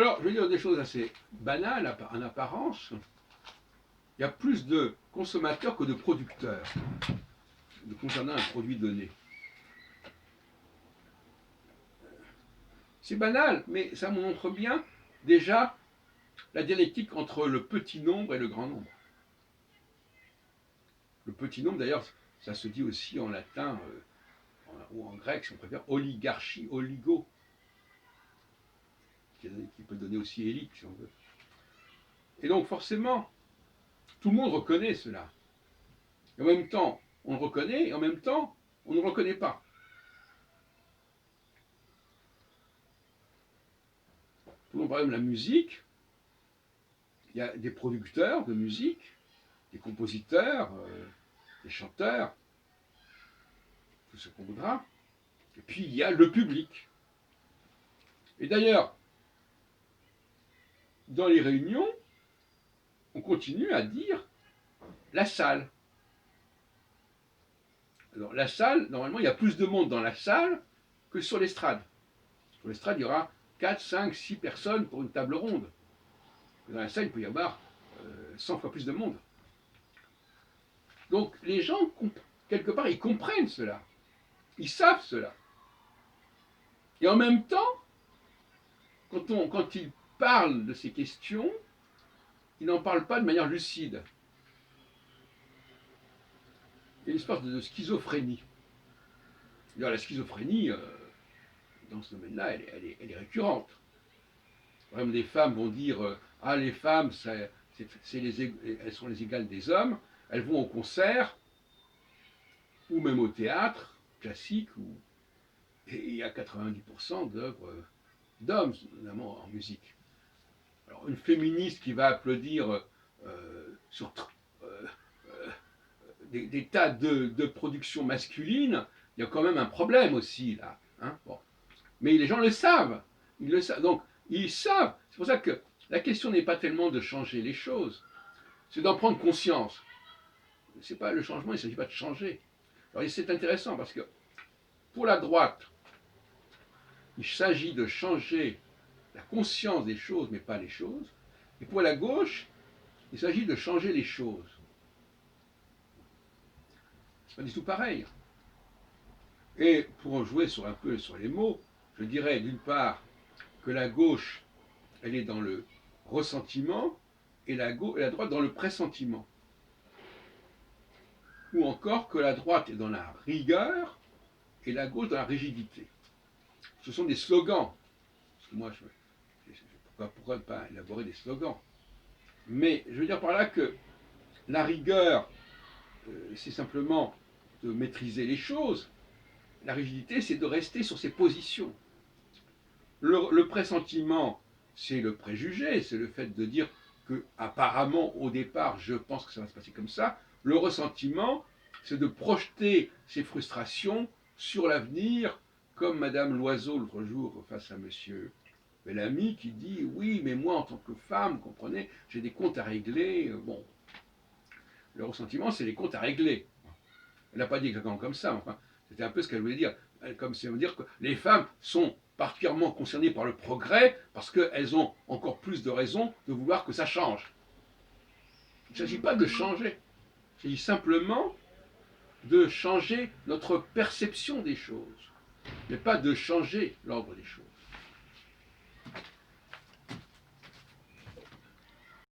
Alors, je vais dire des choses assez banales en apparence. Il y a plus de consommateurs que de producteurs concernant un produit donné. C'est banal, mais ça montre bien déjà la dialectique entre le petit nombre et le grand nombre. Le petit nombre, d'ailleurs, ça se dit aussi en latin ou en grec, si on préfère, oligarchie, oligo, qui peut donner aussi élite, si on veut. Et donc, forcément, tout le monde reconnaît cela. Et en même temps, on le reconnaît, et en même temps, on ne le reconnaît pas. Prenons par exemple la musique. Il y a des producteurs de musique, des compositeurs, des chanteurs, tout ce qu'on voudra. Et puis il y a le public. Et d'ailleurs, dans les réunions, on continue à dire la salle. Alors la salle, normalement, il y a plus de monde dans la salle que sur l'estrade. Sur l'estrade, il y aura 4, 5, 6 personnes pour une table ronde. Dans la salle, il peut y avoir 100 fois plus de monde. Donc les gens, quelque part, ils comprennent cela. Ils savent cela. Et en même temps, quand ils parlent de ces questions, ils n'en parlent pas de manière lucide. Il y a une espèce de schizophrénie. D'ailleurs, la schizophrénie, dans ce domaine-là, elle est récurrente. Par exemple, des femmes vont dire ah, les femmes, elles sont les égales des hommes, elles vont au concert, ou même au théâtre classique, et il y a 90% d'œuvres d'hommes, notamment en musique. Alors, une féministe qui va applaudir sur des tas de productions masculines, il y a quand même un problème aussi, là. Hein, bon. Mais les gens le savent. Ils le savent. Donc, ils savent. C'est pour ça que la question n'est pas tellement de changer les choses, c'est d'en prendre conscience. C'est pas le changement, il ne s'agit pas de changer. Alors, c'est intéressant parce que pour la droite, il s'agit de changer la conscience des choses, mais pas les choses. Et pour la gauche, il s'agit de changer les choses. C'est pas du tout pareil. Et pour jouer un peu sur les mots, je dirais d'une part que la gauche, elle est dans le ressentiment et la droite dans le pressentiment. Ou encore que la droite est dans la rigueur et la gauche dans la rigidité. Ce sont des slogans. Parce que moi, pourquoi ne pas élaborer des slogans? Mais je veux dire par là que la rigueur, c'est simplement de maîtriser les choses. La rigidité, c'est de rester sur ses positions. Le pressentiment, c'est le préjugé, c'est le fait de dire que, apparemment, au départ, je pense que ça va se passer comme ça. Le ressentiment, c'est de projeter ses frustrations sur l'avenir, comme Madame Loiseau l'autre jour face à Monsieur Bellamy qui dit oui, mais moi en tant que femme, vous comprenez, j'ai des comptes à régler. Bon, le ressentiment, c'est les comptes à régler. Elle n'a pas dit exactement comme ça, enfin, c'était un peu ce qu'elle voulait dire. Comme si elle veut dire que les femmes sont particulièrement concernées par le progrès parce qu'elles ont encore plus de raisons de vouloir que ça change. Il ne s'agit pas de changer. Il s'agit simplement de changer notre perception des choses, mais pas de changer l'ordre des choses.